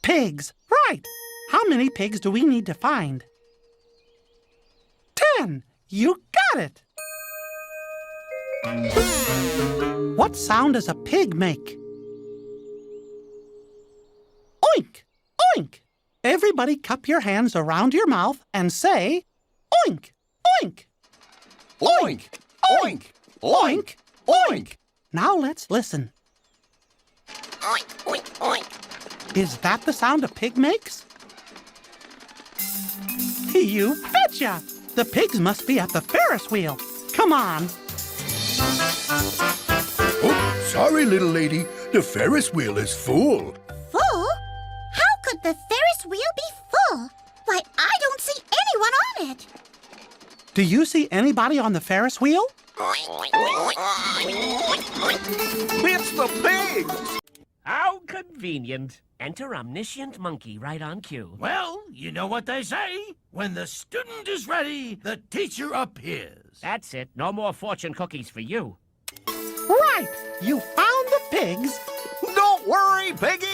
Pigs. Right. How many pigs do we need to find? 10. You got it. What sound does a pig make? Oink! Oink! Everybody cup your hands around your mouth and say, oink! Oink! Oink! Oink! Oink! Oink! Now let's listen. Oink, oink, oink. Is that the sound a pig makes? You betcha! The pigs must be at the Ferris wheel. Come on. Oh, sorry, little lady. The Ferris wheel is full. Full? How could the Ferris wheel be full? Why, I don't see anyone on it. Do you see anybody on the Ferris wheel? Oink, oink, oink, oink, oink. It's the pigs! How convenient. Enter omniscient monkey right on cue. Well, you know what they say. When the student is ready, the teacher appears. That's it. No more fortune cookies for you. Right! You found the pigs. Don't worry, Piggy!